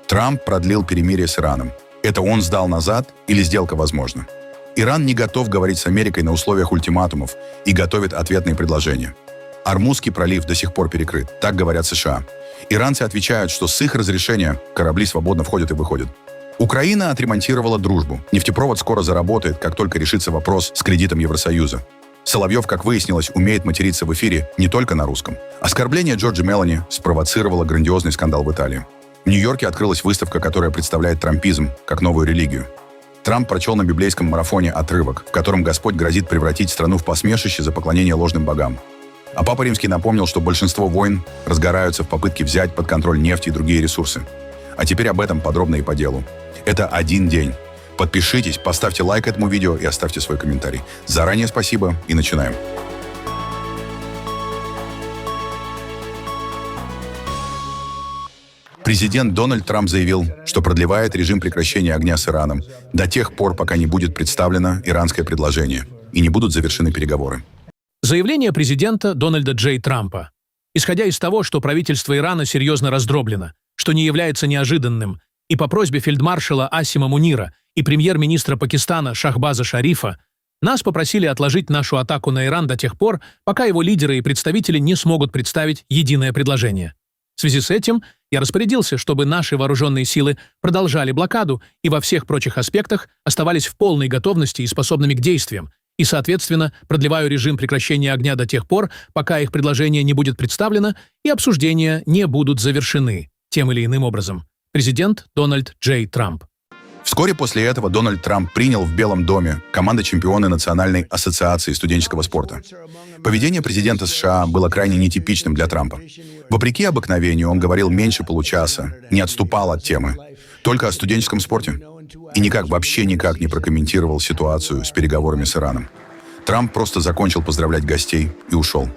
Трамп продлил перемирие с Ираном. Это он сдал назад или сделка возможна? Иран не готов говорить с Америкой на условиях ультиматумов и готовит ответные предложения. Ормузский пролив до сих пор перекрыт, так говорят США. Иранцы отвечают, что с их разрешения корабли свободно входят и выходят. Украина отремонтировала дружбу. Нефтепровод скоро заработает, как только решится вопрос с кредитом Евросоюза. Соловьев, как выяснилось, умеет материться в эфире не только на русском. Оскорбление Джорджа Мелони спровоцировало грандиозный скандал в Италии. В Нью-Йорке открылась выставка, которая представляет трампизм как новую религию. Трамп прочел на библейском марафоне отрывок, в котором Господь грозит превратить страну в посмешище за поклонение ложным богам. А Папа Римский напомнил, что большинство войн разгораются в попытке взять под контроль нефть и другие ресурсы. А теперь об этом подробно и по делу. Это один день. Подпишитесь, поставьте лайк этому видео и оставьте свой комментарий. Заранее спасибо и начинаем. Президент Дональд Трамп заявил, что продлевает режим прекращения огня с Ираном до тех пор, пока не будет представлено иранское предложение и не будут завершены переговоры. Заявление президента Дональда Джей Трампа. Исходя из того, что правительство Ирана серьезно раздроблено, что не является неожиданным, и по просьбе фельдмаршала Асима Мунира и премьер-министра Пакистана Шахбаза Шарифа, нас попросили отложить нашу атаку на Иран до тех пор, пока его лидеры и представители не смогут представить единое предложение. В связи с этим я распорядился, чтобы наши вооруженные силы продолжали блокаду и во всех прочих аспектах оставались в полной готовности и способными к действиям, и, соответственно, продлеваю режим прекращения огня до тех пор, пока их предложение не будет представлено и обсуждения не будут завершены тем или иным образом. Президент Дональд Джей Трамп. Вскоре после этого Дональд Трамп принял в Белом доме команды-чемпионы Национальной ассоциации студенческого спорта. Поведение президента США было крайне нетипичным для Трампа. Вопреки обыкновению, он говорил меньше получаса, не отступал от темы, только о студенческом спорте. И вообще никак не прокомментировал ситуацию с переговорами с Ираном. Трамп просто закончил поздравлять гостей и ушел.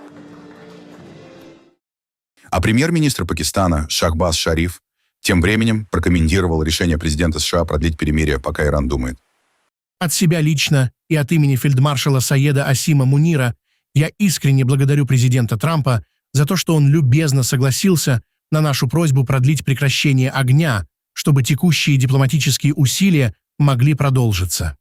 А премьер-министр Пакистана Шахбаз Шариф тем временем прокомментировал решение президента США продлить перемирие, пока Иран думает. От себя лично и от имени фельдмаршала Саеда Асима Мунира я искренне благодарю президента Трампа за то, что он любезно согласился на нашу просьбу продлить прекращение огня, чтобы текущие дипломатические усилия могли продолжиться.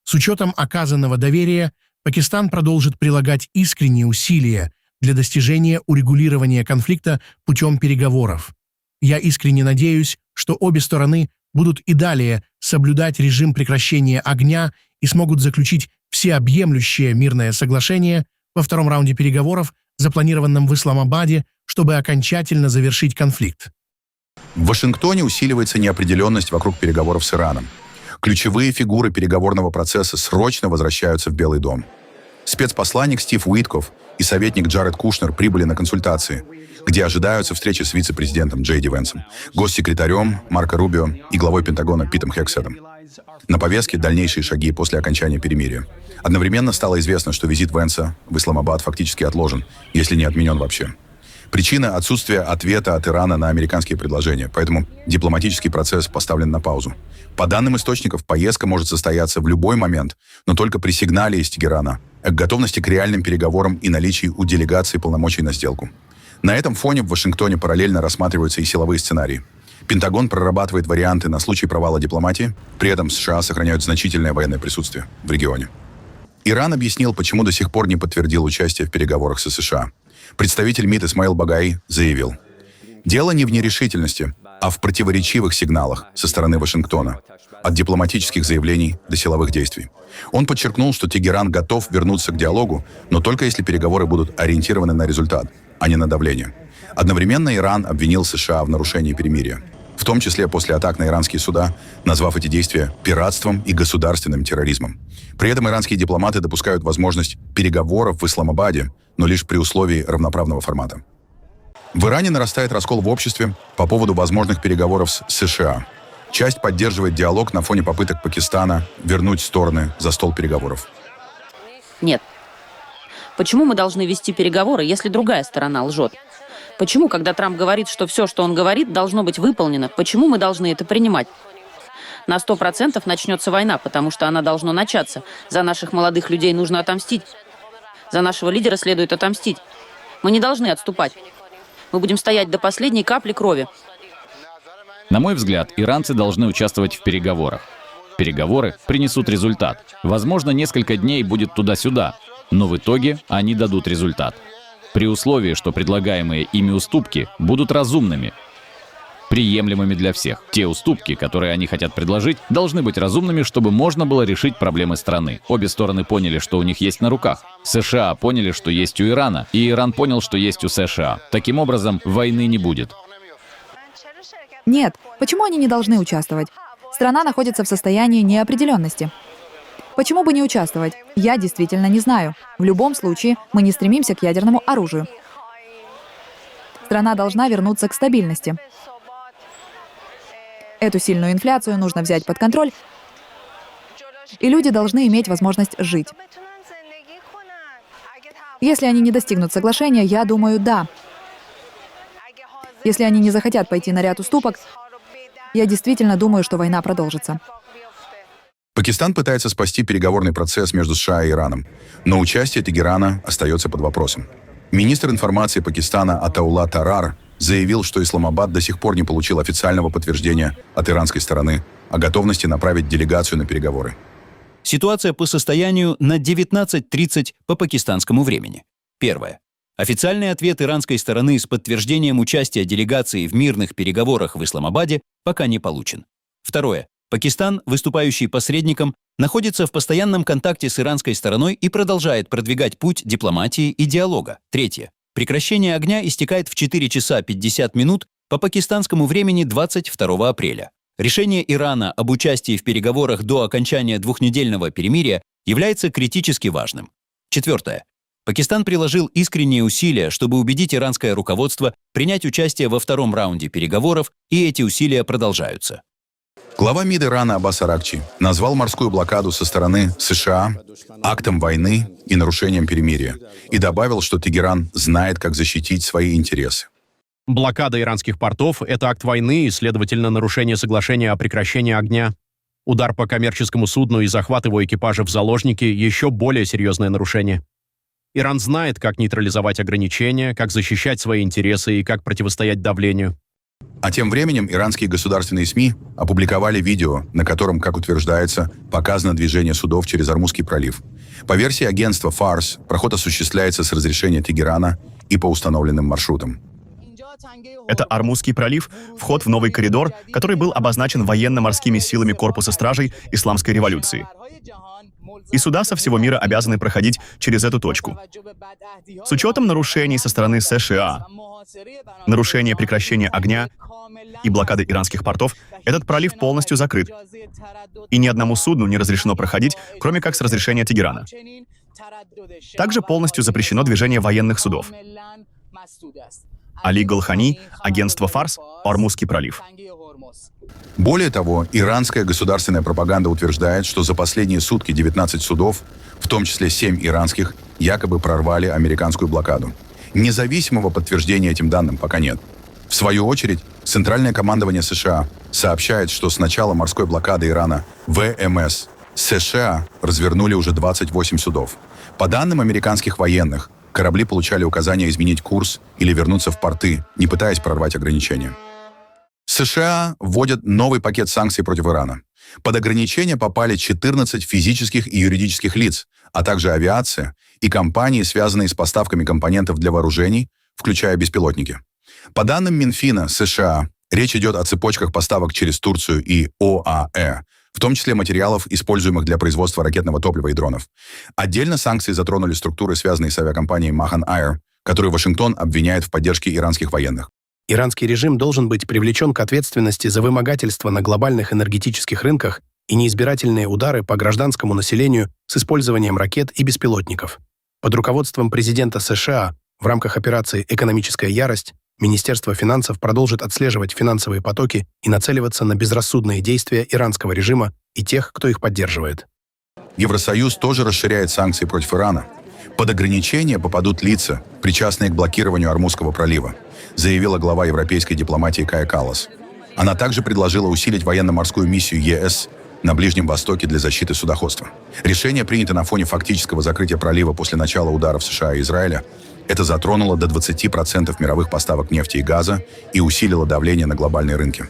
С учетом оказанного доверия, Пакистан продолжит прилагать искренние усилия для достижения урегулирования конфликта путем переговоров. Я искренне надеюсь, что обе стороны будут и далее соблюдать режим прекращения огня и смогут заключить всеобъемлющее мирное соглашение во втором раунде переговоров, запланированном в Исламабаде, чтобы окончательно завершить конфликт. В Вашингтоне усиливается неопределенность вокруг переговоров с Ираном. Ключевые фигуры переговорного процесса срочно возвращаются в Белый дом. Спецпосланник Стив Уиткоф и советник Джаред Кушнер прибыли на консультации, где ожидаются встречи с вице-президентом Джей Ди Венсом, госсекретарем Марко Рубио и главой Пентагона Питом Хексетом. На повестке дальнейшие шаги после окончания перемирия. Одновременно стало известно, что визит Венса в Исламабад фактически отложен, если не отменен вообще. Причина – отсутствие ответа от Ирана на американские предложения, поэтому дипломатический процесс поставлен на паузу. По данным источников, поездка может состояться в любой момент, но только при сигнале из Тегерана к готовности к реальным переговорам и наличии у делегации полномочий на сделку. На этом фоне в Вашингтоне параллельно рассматриваются и силовые сценарии. Пентагон прорабатывает варианты на случай провала дипломатии, при этом США сохраняют значительное военное присутствие в регионе. Иран объяснил, почему до сих пор не подтвердил участие в переговорах с США. Представитель МИД Исмаил Багаи заявил: «Дело не в нерешительности, а в противоречивых сигналах со стороны Вашингтона, от дипломатических заявлений до силовых действий». Он подчеркнул, что Тегеран готов вернуться к диалогу, но только если переговоры будут ориентированы на результат, а не на давление. Одновременно Иран обвинил США в нарушении перемирия, в том числе после атак на иранские суда, назвав эти действия пиратством и государственным терроризмом. При этом иранские дипломаты допускают возможность переговоров в Исламабаде, но лишь при условии равноправного формата. В Иране нарастает раскол в обществе по поводу возможных переговоров с США. Часть поддерживает диалог на фоне попыток Пакистана вернуть стороны за стол переговоров. Нет. Почему мы должны вести переговоры, если другая сторона лжет? Почему, когда Трамп говорит, что все, что он говорит, должно быть выполнено, почему мы должны это принимать? На 100% начнется война, потому что она должна начаться. За наших молодых людей нужно отомстить. За нашего лидера следует отомстить. Мы не должны отступать. Мы будем стоять до последней капли крови. На мой взгляд, иранцы должны участвовать в переговорах. Переговоры принесут результат. Возможно, несколько дней будет туда-сюда, но в итоге они дадут результат. При условии, что предлагаемые ими уступки будут разумными, приемлемыми для всех. Те уступки, которые они хотят предложить, должны быть разумными, чтобы можно было решить проблемы страны. Обе стороны поняли, что у них есть на руках. США поняли, что есть у Ирана, и Иран понял, что есть у США. Таким образом, войны не будет. Нет, почему они не должны участвовать? Страна находится в состоянии неопределенности. Почему бы не участвовать? Я действительно не знаю. В любом случае, мы не стремимся к ядерному оружию. Страна должна вернуться к стабильности. Эту сильную инфляцию нужно взять под контроль, и люди должны иметь возможность жить. Если они не достигнут соглашения, я думаю, да. Если они не захотят пойти на ряд уступок, я действительно думаю, что война продолжится. Пакистан пытается спасти переговорный процесс между США и Ираном, но участие Тегерана остается под вопросом. Министр информации Пакистана Атаула Тарар заявил, что Исламабад до сих пор не получил официального подтверждения от иранской стороны о готовности направить делегацию на переговоры. Ситуация по состоянию на 19:30 по пакистанскому времени. Первое. Официальный ответ иранской стороны с подтверждением участия делегации в мирных переговорах в Исламабаде пока не получен. Второе. Пакистан, выступающий посредником, находится в постоянном контакте с иранской стороной и продолжает продвигать путь дипломатии и диалога. Третье. Прекращение огня истекает в 4 часа 50 минут по пакистанскому времени 22 апреля. Решение Ирана об участии в переговорах до окончания двухнедельного перемирия является критически важным. Четвертое. Пакистан приложил искренние усилия, чтобы убедить иранское руководство принять участие во втором раунде переговоров, и эти усилия продолжаются. Глава МИД Ирана Аббас Аракчи назвал морскую блокаду со стороны США актом войны и нарушением перемирия и добавил, что Тегеран знает, как защитить свои интересы. Блокада иранских портов — это акт войны и, следовательно, нарушение соглашения о прекращении огня. Удар по коммерческому судну и захват его экипажа в заложники — еще более серьезное нарушение. Иран знает, как нейтрализовать ограничения, как защищать свои интересы и как противостоять давлению. А тем временем иранские государственные СМИ опубликовали видео, на котором, как утверждается, показано движение судов через Ормузский пролив. По версии агентства «Фарс», проход осуществляется с разрешения Тегерана и по установленным маршрутам. Это Ормузский пролив, вход в новый коридор, который был обозначен военно-морскими силами Корпуса стражей Исламской революции. И суда со всего мира обязаны проходить через эту точку. С учетом нарушений со стороны США, нарушения прекращения огня и блокады иранских портов, этот пролив полностью закрыт. И ни одному судну не разрешено проходить, кроме как с разрешения Тегерана. Также полностью запрещено движение военных судов. Али Галхани, агентство «Фарс», Ормузский пролив. Более того, иранская государственная пропаганда утверждает, что за последние сутки 19 судов, в том числе 7 иранских, якобы прорвали американскую блокаду. Независимого подтверждения этим данным пока нет. В свою очередь, Центральное командование США сообщает, что с начала морской блокады Ирана ВМС США развернули уже 28 судов. По данным американских военных, корабли получали указания изменить курс или вернуться в порты, не пытаясь прорвать ограничения. США вводят новый пакет санкций против Ирана. Под ограничения попали 14 физических и юридических лиц, а также авиация и компании, связанные с поставками компонентов для вооружений, включая беспилотники. По данным Минфина США, речь идет о цепочках поставок через Турцию и ОАЭ, в том числе материалов, используемых для производства ракетного топлива и дронов. Отдельно санкции затронули структуры, связанные с авиакомпанией Mahan Air, которую Вашингтон обвиняет в поддержке иранских военных. Иранский режим должен быть привлечен к ответственности за вымогательство на глобальных энергетических рынках и неизбирательные удары по гражданскому населению с использованием ракет и беспилотников. Под руководством президента США в рамках операции «Экономическая ярость» Министерство финансов продолжит отслеживать финансовые потоки и нацеливаться на безрассудные действия иранского режима и тех, кто их поддерживает. Евросоюз тоже расширяет санкции против Ирана. Под ограничения попадут лица, причастные к блокированию Ормузского пролива, заявила глава европейской дипломатии Кая Каллас. Она также предложила усилить военно-морскую миссию ЕС на Ближнем Востоке для защиты судоходства. Решение принято на фоне фактического закрытия пролива после начала ударов США и Израиля. Это затронуло до 20% мировых поставок нефти и газа и усилило давление на глобальные рынки.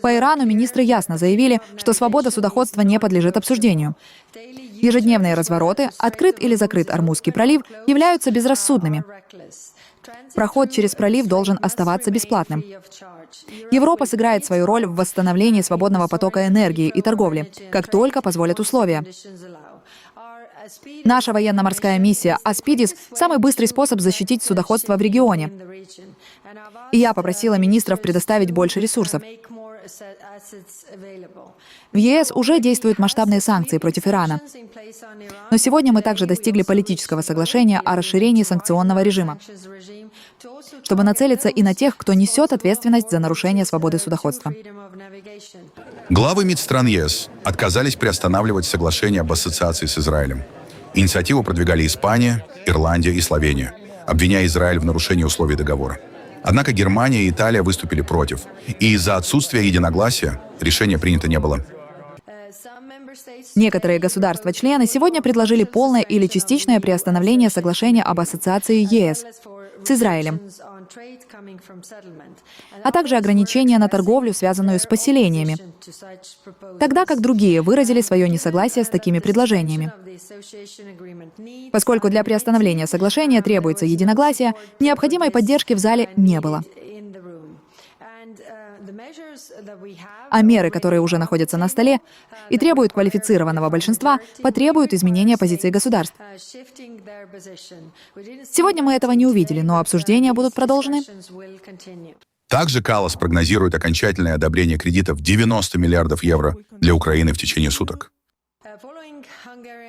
По Ирану министры ясно заявили, что свобода судоходства не подлежит обсуждению. Ежедневные развороты, открыт или закрыт Ормузский пролив, являются безрассудными. Проход через пролив должен оставаться бесплатным. Европа сыграет свою роль в восстановлении свободного потока энергии и торговли, как только позволят условия. Наша военно-морская миссия «Аспидис» — самый быстрый способ защитить судоходство в регионе. И я попросила министров предоставить больше ресурсов. В ЕС уже действуют масштабные санкции против Ирана. Но сегодня мы также достигли политического соглашения о расширении санкционного режима, чтобы нацелиться и на тех, кто несет ответственность за нарушение свободы судоходства. Главы МИД стран ЕС отказались приостанавливать соглашение об ассоциации с Израилем. Инициативу продвигали Испания, Ирландия и Словения, обвиняя Израиль в нарушении условий договора. Однако Германия и Италия выступили против, и из-за отсутствия единогласия решение принято не было. Некоторые государства-члены сегодня предложили полное или частичное приостановление соглашения об ассоциации ЕС с Израилем, а также ограничения на торговлю, связанную с поселениями, тогда как другие выразили свое несогласие с такими предложениями. Поскольку для приостановления соглашения требуется единогласие, необходимой поддержки в зале не было. А меры, которые уже находятся на столе и требуют квалифицированного большинства, потребуют изменения позиции государств. Сегодня мы этого не увидели, но обсуждения будут продолжены. Также Каллас прогнозирует окончательное одобрение кредитов 90 миллиардов евро для Украины в течение суток.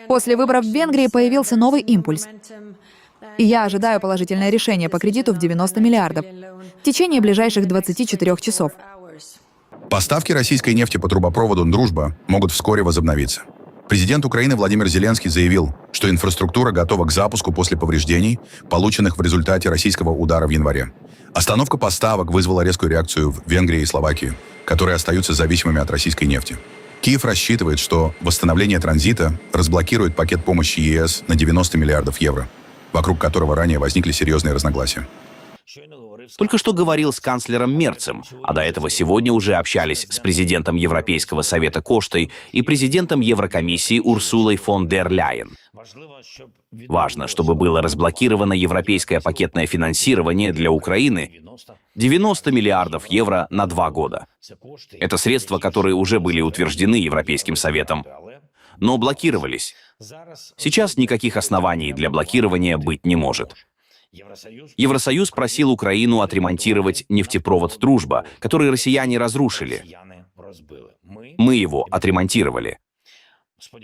После выборов в Венгрии появился новый импульс. И я ожидаю положительное решение по кредиту в 90 миллиардов в течение ближайших 24 часов. Поставки российской нефти по трубопроводу «Дружба» могут вскоре возобновиться. Президент Украины Владимир Зеленский заявил, что инфраструктура готова к запуску после повреждений, полученных в результате российского удара в январе. Остановка поставок вызвала резкую реакцию в Венгрии и Словакии, которые остаются зависимыми от российской нефти. Киев рассчитывает, что восстановление транзита разблокирует пакет помощи ЕС на 90 миллиардов евро, вокруг которого ранее возникли серьезные разногласия. Только что говорил с канцлером Мерцем, а до этого сегодня уже общались с президентом Европейского совета Коштой и президентом Еврокомиссии Урсулой фон дер Ляйен. Важно, чтобы было разблокировано европейское пакетное финансирование для Украины 90 миллиардов евро на 2 года. Это средства, которые уже были утверждены Европейским советом, но блокировались. Сейчас никаких оснований для блокирования быть не может. Евросоюз просил Украину отремонтировать нефтепровод «Дружба», который россияне разрушили. Мы его отремонтировали.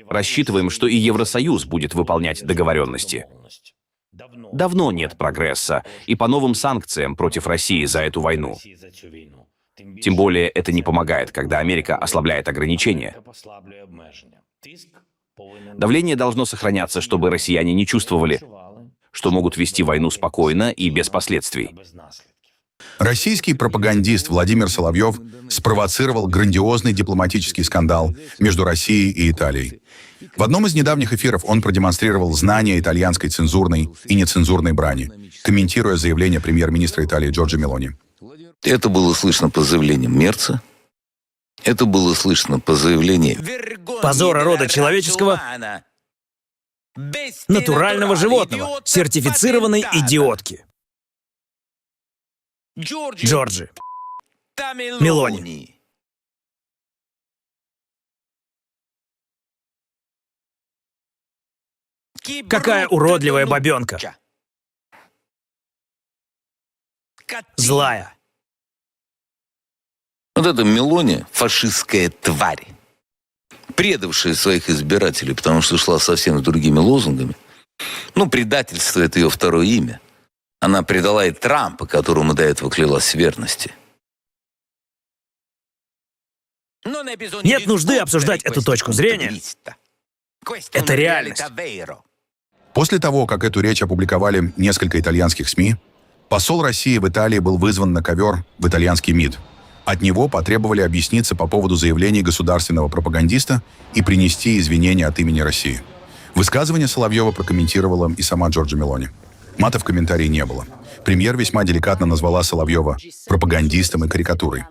Рассчитываем, что и Евросоюз будет выполнять договоренности. Давно нет прогресса и по новым санкциям против России за эту войну. Тем более это не помогает, когда Америка ослабляет ограничения. Давление должно сохраняться, чтобы россияне не чувствовали, что могут вести войну спокойно и без последствий. Российский пропагандист Владимир Соловьев спровоцировал грандиозный дипломатический скандал между Россией и Италией. В одном из недавних эфиров он продемонстрировал знание итальянской цензурной и нецензурной брани, комментируя заявление премьер-министра Италии Джорджа Мелони. Это было слышно по заявлениям Мерца. Это было слышно по заявлениям позора рода человеческого, натурального животного, сертифицированной идиотки. Джорджи Мелони. Какая уродливая бабенка. Злая. Вот эта Мелони — фашистская тварь, предавшая своих избирателей, потому что шла совсем с другими лозунгами. Предательство — это ее второе имя. Она предала и Трампа, которому до этого клялась в верности. Нет нужды обсуждать эту точку зрения. Это реальность. После того, как эту речь опубликовали несколько итальянских СМИ, посол России в Италии был вызван на ковер в итальянский МИД. От него потребовали объясниться по поводу заявлений государственного пропагандиста и принести извинения от имени России. Высказывание Соловьева прокомментировала и сама Джорджа Мелони. Мата в комментарии не было. Премьер весьма деликатно назвала Соловьева пропагандистом и карикатурой.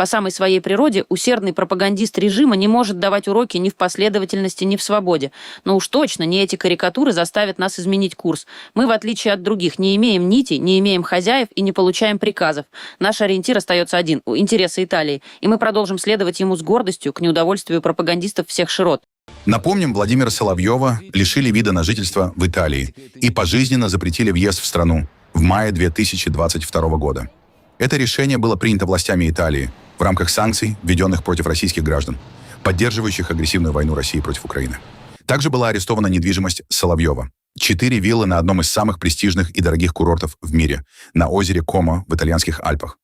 По самой своей природе усердный пропагандист режима не может давать уроки ни в последовательности, ни в свободе. Но уж точно не эти карикатуры заставят нас изменить курс. Мы, в отличие от других, не имеем нитей, не имеем хозяев и не получаем приказов. Наш ориентир остается один – интересы Италии. И мы продолжим следовать ему с гордостью, к неудовольствию пропагандистов всех широт. Напомним, Владимира Соловьева лишили вида на жительство в Италии и пожизненно запретили въезд в страну в мае 2022 года. Это решение было принято властями Италии в рамках санкций, введенных против российских граждан, поддерживающих агрессивную войну России против Украины. Также была арестована недвижимость Соловьева. 4 виллы на одном из самых престижных и дорогих курортов в мире, на озере Комо в итальянских Альпах.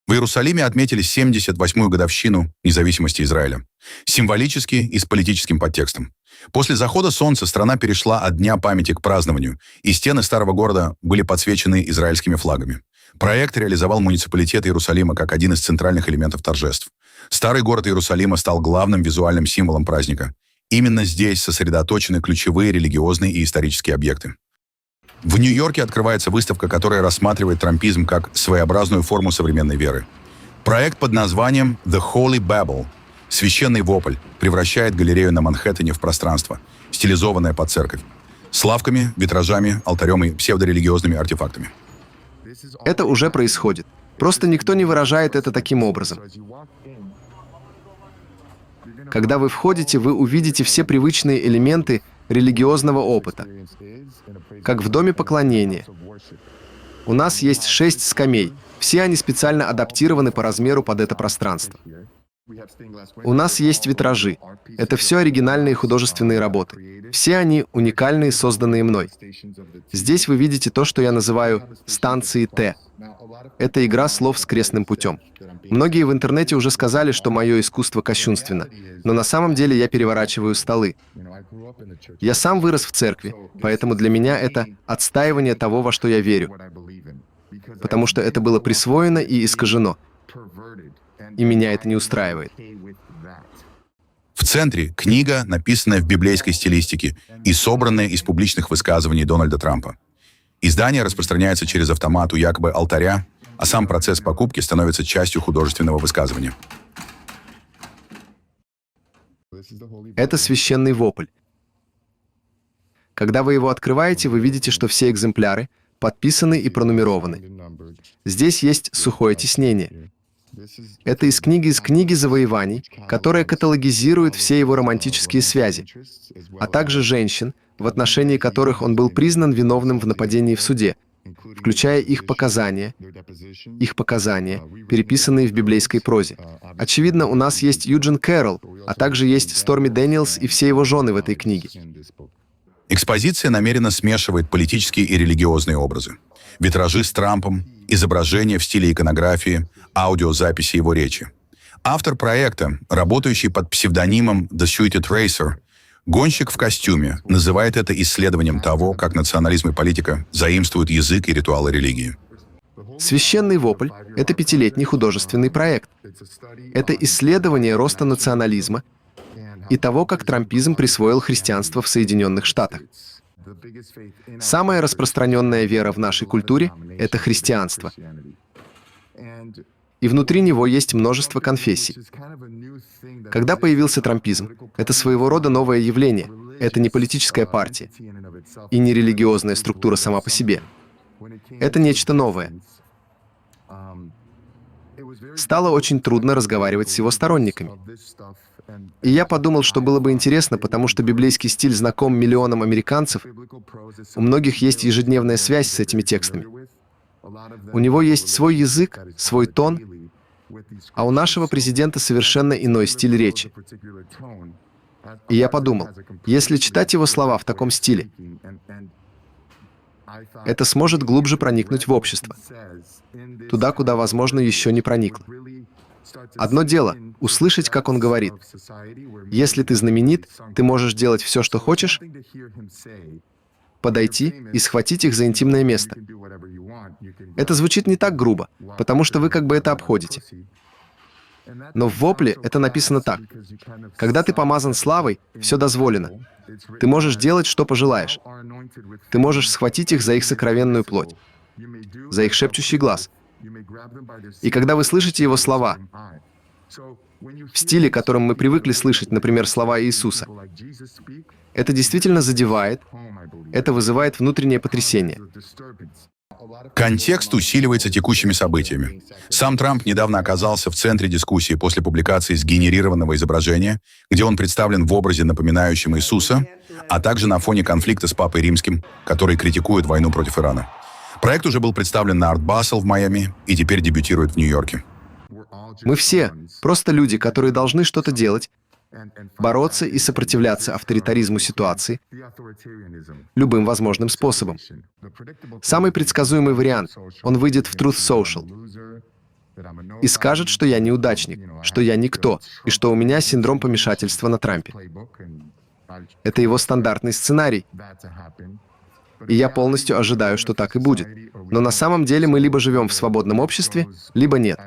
В Иерусалиме отметили 78-ю годовщину независимости Израиля. Символически и с политическим подтекстом. После захода солнца страна перешла от Дня памяти к празднованию, и стены старого города были подсвечены израильскими флагами. Проект реализовал муниципалитет Иерусалима как один из центральных элементов торжеств. Старый город Иерусалима стал главным визуальным символом праздника. Именно здесь сосредоточены ключевые религиозные и исторические объекты. В Нью-Йорке открывается выставка, которая рассматривает трампизм как своеобразную форму современной веры. Проект под названием «The Holy Babel» — «Священный вопль» превращает галерею на Манхэттене в пространство, стилизованное под церковь, с лавками, витражами, алтарем и псевдорелигиозными артефактами. Это уже происходит. Просто никто не выражает это таким образом. Когда вы входите, вы увидите все привычные элементы религиозного опыта, как в доме поклонения. У нас есть 6 скамей. Все они специально адаптированы по размеру под это пространство. У нас есть витражи. Это все оригинальные художественные работы. Все они уникальные, созданные мной. Здесь вы видите то, что я называю станцией Т. Это игра слов с крестным путем. Многие в интернете уже сказали, что мое искусство кощунственно, но на самом деле я переворачиваю столы. Я сам вырос в церкви, поэтому для меня это отстаивание того, во что я верю. Потому что это было присвоено и искажено. И меня это не устраивает. В центре книга, написанная в библейской стилистике и собранная из публичных высказываний Дональда Трампа. Издание распространяется через автомат у якобы алтаря, а сам процесс покупки становится частью художественного высказывания. Это священный вопль. Когда вы его открываете, вы видите, что все экземпляры подписаны и пронумерованы. Здесь есть сухое тиснение. Это из книги завоеваний, которая каталогизирует все его романтические связи, а также женщин, в отношении которых он был признан виновным в нападении в суде, включая их показания, переписанные в библейской прозе. Очевидно, у нас есть Юджин Кэрролл, а также есть Сторми Дэниелс и все его жены в этой книге. Экспозиция намеренно смешивает политические и религиозные образы. Витражи с Трампом, изображения в стиле иконографии, аудиозаписи его речи. Автор проекта, работающий под псевдонимом The Suited Racer, гонщик в костюме, называет это исследованием того, как национализм и политика заимствуют язык и ритуалы религии. «Священный вопль» — это 5-летний художественный проект. Это исследование роста национализма и того, как трампизм присвоил христианство в Соединенных Штатах. Самая распространенная вера в нашей культуре — это христианство. И внутри него есть множество конфессий. Когда появился трампизм, это своего рода новое явление. Это не политическая партия и не религиозная структура сама по себе. Это нечто новое. Стало очень трудно разговаривать с его сторонниками. И я подумал, что было бы интересно, потому что библейский стиль знаком миллионам американцев. У многих есть ежедневная связь с этими текстами. У него есть свой язык, свой тон, а у нашего президента совершенно иной стиль речи. И я подумал, если читать его слова в таком стиле, это сможет глубже проникнуть в общество, туда, куда, возможно, еще не проникло. Одно дело — услышать, как он говорит. Если ты знаменит, ты можешь делать все, что хочешь, подойти и схватить их за интимное место. Это звучит не так грубо, потому что вы как бы это обходите. Но в вопле это написано так. Когда ты помазан славой, все дозволено. Ты можешь делать, что пожелаешь. Ты можешь схватить их за их сокровенную плоть, за их шепчущий глаз. И когда вы слышите его слова, в стиле, которым мы привыкли слышать, например, слова Иисуса. Это действительно задевает, это вызывает внутреннее потрясение. Контекст усиливается текущими событиями. Сам Трамп недавно оказался в центре дискуссии после публикации сгенерированного изображения, где он представлен в образе, напоминающем Иисуса, а также на фоне конфликта с Папой Римским, который критикует войну против Ирана. Проект уже был представлен на Art Basel в Майами и теперь дебютирует в Нью-Йорке. Мы все просто люди, которые должны что-то делать, бороться и сопротивляться авторитаризму ситуации любым возможным способом. Самый предсказуемый вариант — он выйдет в Truth Social и скажет, что я неудачник, что я никто, и что у меня синдром помешательства на Трампе. Это его стандартный сценарий. И я полностью ожидаю, что так и будет. Но на самом деле мы либо живем в свободном обществе, либо нет.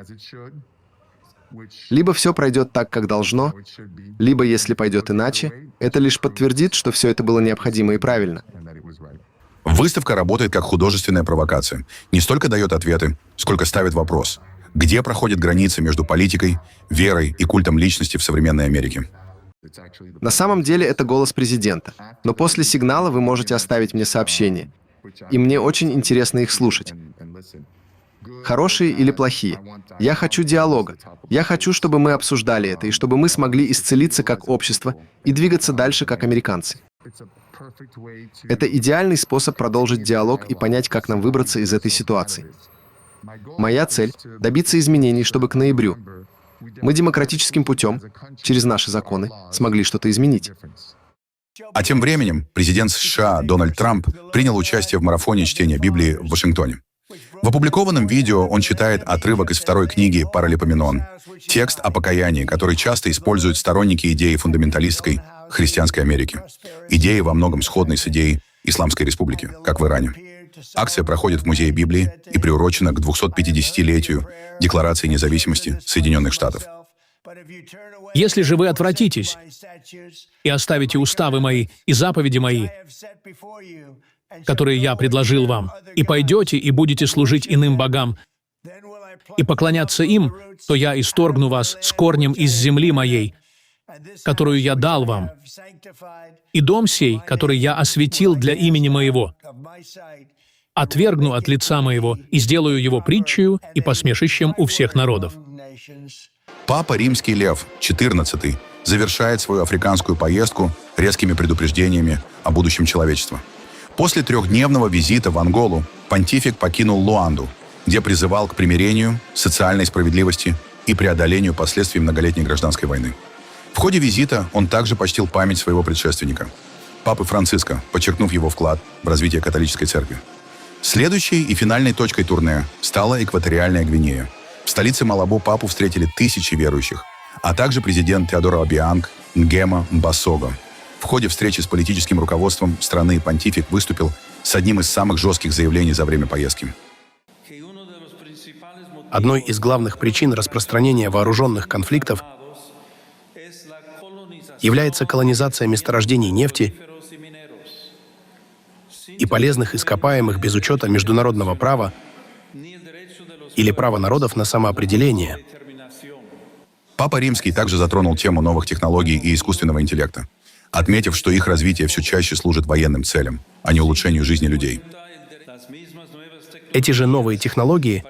Либо все пройдет так, как должно, либо, если пойдет иначе, это лишь подтвердит, что все это было необходимо и правильно. Выставка работает как художественная провокация. Не столько дает ответы, сколько ставит вопрос. Где проходит граница между политикой, верой и культом личности в современной Америке? На самом деле это голос президента. Но после сигнала вы можете оставить мне сообщение. И мне очень интересно их слушать. Хорошие или плохие. Я хочу диалога. Я хочу, чтобы мы обсуждали это, и чтобы мы смогли исцелиться как общество и двигаться дальше как американцы. Это идеальный способ продолжить диалог и понять, как нам выбраться из этой ситуации. Моя цель — добиться изменений, чтобы к ноябрю мы демократическим путем, через наши законы, смогли что-то изменить. А тем временем президент США Дональд Трамп принял участие в марафоне чтения Библии в Вашингтоне. В опубликованном видео он читает отрывок из второй книги «Паралипоменон», текст о покаянии, который часто используют сторонники идеи фундаменталистской христианской Америки. Идеи во многом сходной с идеей Исламской Республики, как в Иране. Акция проходит в Музее Библии и приурочена к 250-летию Декларации независимости Соединенных Штатов. Если же вы отвратитесь и оставите уставы мои и заповеди мои, которые я предложил вам, и пойдете и будете служить иным богам и поклоняться им, то я исторгну вас с корнем из земли моей, которую я дал вам, и дом сей, который я осветил для имени моего, отвергну от лица моего и сделаю его притчею и посмешищем у всех народов». Папа Римский Лев XIV завершает свою африканскую поездку резкими предупреждениями о будущем человечества. После трехдневного визита в Анголу понтифик покинул Луанду, где призывал к примирению, социальной справедливости и преодолению последствий многолетней гражданской войны. В ходе визита он также почтил память своего предшественника, Папы Франциска, подчеркнув его вклад в развитие католической церкви. Следующей и финальной точкой турне стала экваториальная Гвинея. В столице Малабо папу встретили тысячи верующих, а также президент Теодоро Обианг Нгема Мбасого. В ходе встречи с политическим руководством страны понтифик выступил с одним из самых жестких заявлений за время поездки. Одной из главных причин распространения вооруженных конфликтов является колонизация месторождений нефти и полезных ископаемых без учета международного права или права народов на самоопределение. Папа Римский также затронул тему новых технологий и искусственного интеллекта, отметив, что их развитие все чаще служит военным целям, а не улучшению жизни людей. Эти же новые технологии,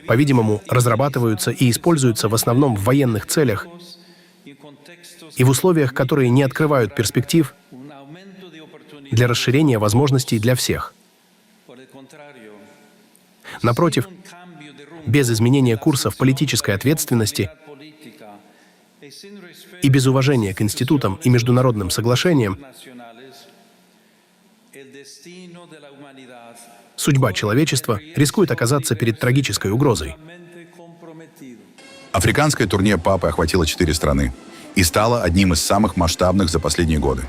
по-видимому, разрабатываются и используются в основном в военных целях и в условиях, которые не открывают перспектив для расширения возможностей для всех. Напротив, без изменения курса в политической ответственности и без уважения к институтам и международным соглашениям судьба человечества рискует оказаться перед трагической угрозой. Африканское турне Папы охватило 4 страны и стало одним из самых масштабных за последние годы.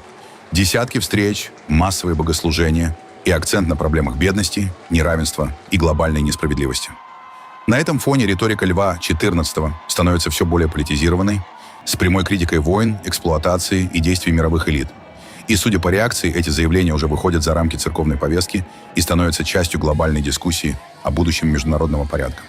Десятки встреч, массовые богослужения и акцент на проблемах бедности, неравенства и глобальной несправедливости. На этом фоне риторика Льва XIV становится все более политизированной, с прямой критикой войн, эксплуатации и действий мировых элит. И, судя по реакции, эти заявления уже выходят за рамки церковной повестки и становятся частью глобальной дискуссии о будущем международного порядка.